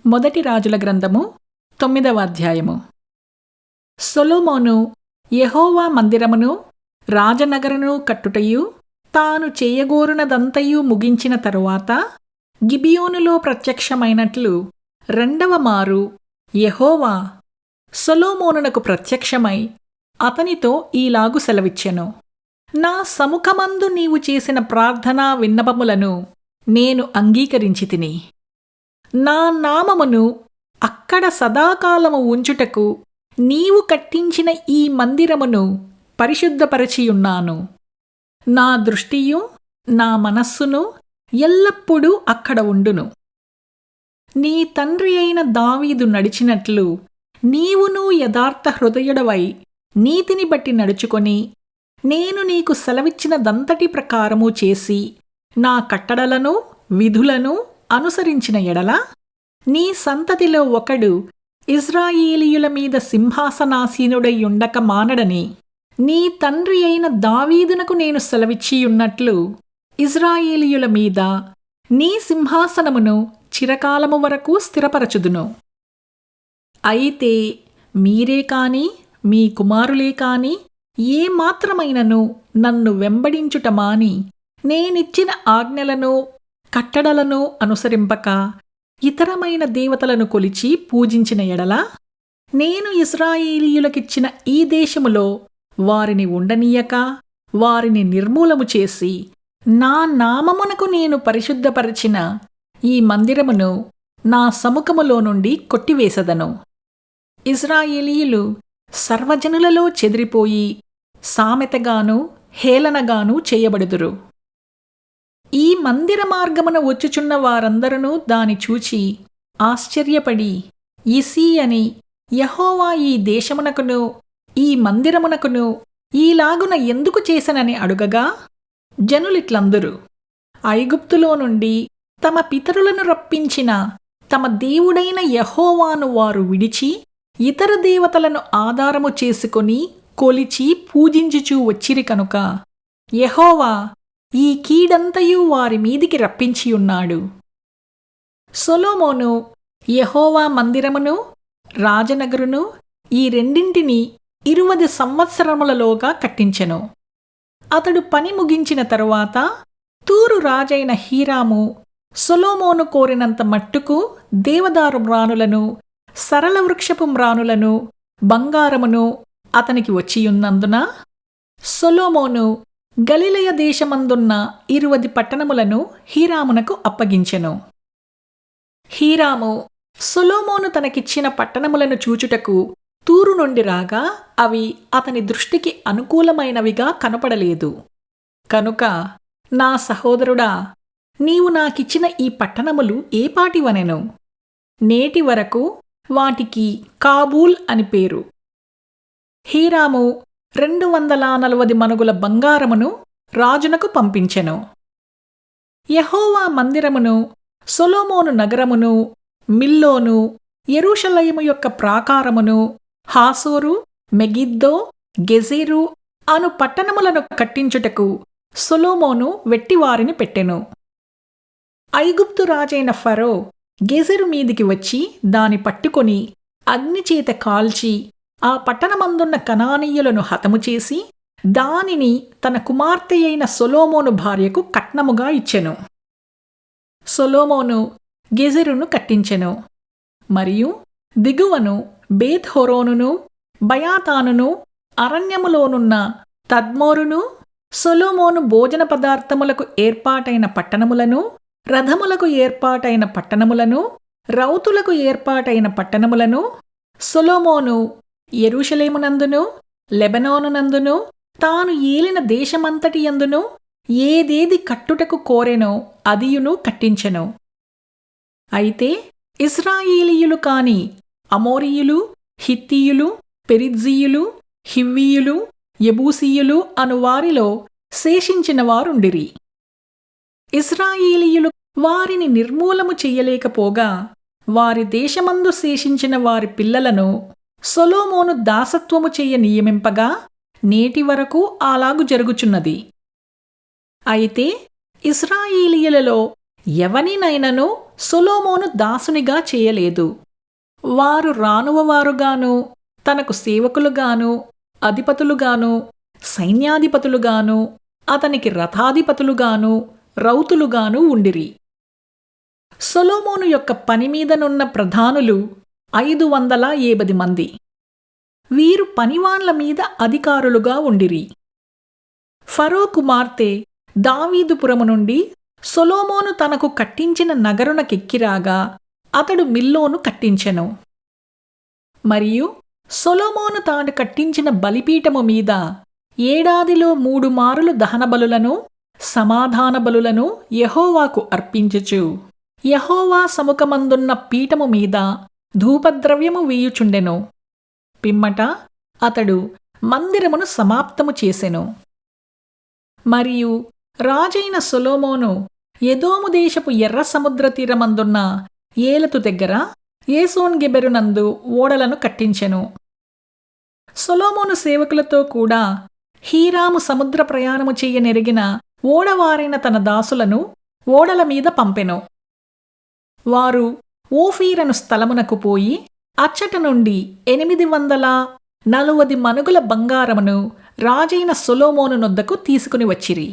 మొదటి రాజుల గ్రంథము 9వ అధ్యాయము. సొలొమోను యెహోవా మందిరమును రాజనగరును కట్టుటయు తాను చేయగోరునదంతయు ముగించిన తరువాత గిబియోనులో ప్రత్యక్షమైనట్లు రెండవ మారు యెహోవా సొలొమోనునకు ప్రత్యక్షమై అతనితో ఈలాగు సెలవిచ్చెను. నా సముఖమందు నీవు చేసిన ప్రార్థనా విన్నపములను నేను అంగీకరించితిని. నా నామమును అక్కడ సదాకాలము ఉంచుటకు నీవు కట్టించిన ఈ మందిరమును పరిశుద్ధపరచియున్నాను. నా దృష్టియు నా మనస్సును ఎల్లప్పుడూ అక్కడ ఉండును. నీ తండ్రి అయిన దావీదు నడిచినట్లు నీవును యథార్థ హృదయుడవై నీతిని బట్టి నడుచుకొని నేను నీకు సెలవిచ్చినదంతటి ప్రకారము చేసి నా కట్టడలను విధులను అనుసరించిన ఎడల నీ సంతతిలో ఒకడు ఇశ్రాయేలీయుల మీద సింహాసనాసీనుడై ఉండక మానడని నీ తండ్రి అయిన దావీదునకు నేను సెలవిచ్చియున్నట్లు ఇశ్రాయేలీయుల మీద నీ సింహాసనమును చిరకాలము వరకు స్థిరపరచుదును. అయితే మీరే కాని మీ కుమారులే కాని ఏ మాత్రమైనను నన్ను వెంబడించుట మాని నేనిచ్చిన ఆజ్ఞలను కట్టడలను అనుసరింపక ఇతరమైన దేవతలను కొలిచి పూజించిన ఎడల నేను ఇశ్రాయేలీయులకిచ్చిన ఈ దేశములో వారిని ఉండనీయక వారిని నిర్మూలము చేసి నా నామమునకు నేను పరిశుద్ధపరచిన ఈ మందిరమును నా సముఖములో నుండి కొట్టివేసెదను. ఇశ్రాయేలీయులు సర్వజనులలో చెదిరిపోయి సామెతగాను హేళనగాను చేయబడుదురు. ఈ మందిర మార్గమున వచ్చుచున్న వారందరూ దాని చూచి ఆశ్చర్యపడి ఇసీ అని యెహోవా ఈ దేశమునకును ఈ మందిరమునకును ఈలాగున ఎందుకు చేసనని అడుగగా జనులిట్లందురు ఐగుప్తులో నుండి తమ పితరులను రప్పించిన తమ దేవుడైన యెహోవాను వారు విడిచి ఇతర దేవతలను ఆధారము చేసుకొని కొలిచి పూజించుచూ వచ్చిరి కనుక యెహోవా ఈ కీడంతయు వారి మీదికి రప్పించియున్నాడు. సొలొమోను యెహోవా మందిరమును రాజనగరును ఈ రెండింటినీ 20 సంవత్సరములలోగా కట్టించెను. అతడు పని ముగించిన తరువాత తూరు రాజైన హీరాము సొలొమోను కోరినంత మట్టుకు దేవదారు మ్రానులను సరళ వృక్షపు మ్రానులను బంగారమును అతనికి వచ్చియున్నందున సొలొమోను గలిలయ దేశమందున్న 20 పట్టణములను హీరామునకు అప్పగించెను. హీరాము సొలొమోను తనకిచ్చిన పట్టణములను చూచుటకు తూరు నుండి రాగా అవి అతని దృష్టికి అనుకూలమైనవిగా కనపడలేదు. కనుక నా సహోదరుడా, నీవు నాకిచ్చిన ఈ పట్టణములు ఏపాటివనెను? నేటి వరకు వాటికి కాబూల్ అని పేరు. హీరాము 240 మనుగుల బంగారమును రాజునకు పంపించెను. యెహోవా మందిరమును సొలొమోను నగరమును మిల్లోను యెరూషలేము యొక్క ప్రాకారమును హాసోరు మెగిద్దో గెజెరు అను పట్టణములను కట్టించుటకు సొలొమోను వెట్టివారిని పెట్టెను. ఐగుప్తు రాజైన ఫరో గెజెరు మీదికి వచ్చి దాని పట్టుకొని అగ్నిచేత కాల్చి ఆ పట్టణమందున్న కనానీయులను హతము చేసి దానిని తన కుమార్తె అయిన సొలొమోను భార్యకు కట్నముగా ఇచ్చెను. సొలొమోను గెజెరును కట్టించెను. మరియు దిగువను బేత్ హోరోనును బయాతానును అరణ్యములోనున్న తద్మోరును సొలొమోను భోజన పదార్థములకు ఏర్పాటైన పట్టణములను రథములకు ఏర్పాటైన పట్టణములను రౌతులకు ఏర్పాటైన పట్టణములను సొలొమోను యెరూషలేమునందును లెబనోనునందును తాను ఏలిన దేశమంతటి యందును ఏదేది కట్టుటకు కోరెనో అదియును కట్టించెను. అయితే ఇశ్రాయేలీయులు కాని అమోరీయులు హిత్తీయులు పెరిజ్జీయులు హివ్వీయులు యెబూసీయులు అను వారిలో శేషించిన వారుండిరి. ఇశ్రాయేలీయులు వారిని నిర్మూలము చెయ్యలేకపోగా వారి దేశమందు శేషించిన వారి పిల్లలను సొలొమోను దాసత్వము చెయ్య నియమింపగా నేటి వరకు అలాగు జరుగుచున్నది. అయితే ఇశ్రాయేలీయులలో ఎవనినైనను సొలొమోను దాసునిగా చేయలేదు. వారు రానువవారుగాను, తనకు సేవకులుగాను, అధిపతులుగాను, సైన్యాధిపతులుగాను, అతనికి రథాధిపతులుగాను, రౌతులుగాను ఉండిరి. సొలొమోను యొక్క పనిమీదనున్న ప్రధానులు 580 మంది. వీరు పనివాన్ల మీద అధికారులుగా ఉండిరి. ఫరో కుమార్తె దావీదుపురము నుండి సొలొమోను తనకు కట్టించిన నగరునకెక్కిరాగా అతడు మిల్లోను కట్టించెను. మరియు సొలొమోను తాను కట్టించిన బలిపీఠము మీద ఏడాదిలో 3 మారులు దహనబలులను, సమాధాన బలులను యెహోవాకు అర్పించుచు యెహోవా సముఖమందున్న పీఠము మీద ధూపద్రవ్యము వేయుచుండెను. పిమ్మట అతడు మందిరమును సమాప్తము చేసెను. మరియు రాజైన సొలొమోను ఎదోము దేశపు ఎర్ర సముద్ర తీరమందున్న ఏలతు దగ్గర ఏసోన్గెబెరునందు ఓడలను కట్టించెను. సొలొమోను సేవకులతో కూడా హీరాము సముద్ర ప్రయాణము చెయ్యనెరిగిన ఓడవారైన తన దాసులను ఓడల మీద పంపెను. వారు ఓఫీరను స్థలమునకు పోయి అచ్చట నుండి 840 మనుగుల బంగారమును రాజైన సొలొమోను నొద్దకు తీసుకుని వచ్చిరి.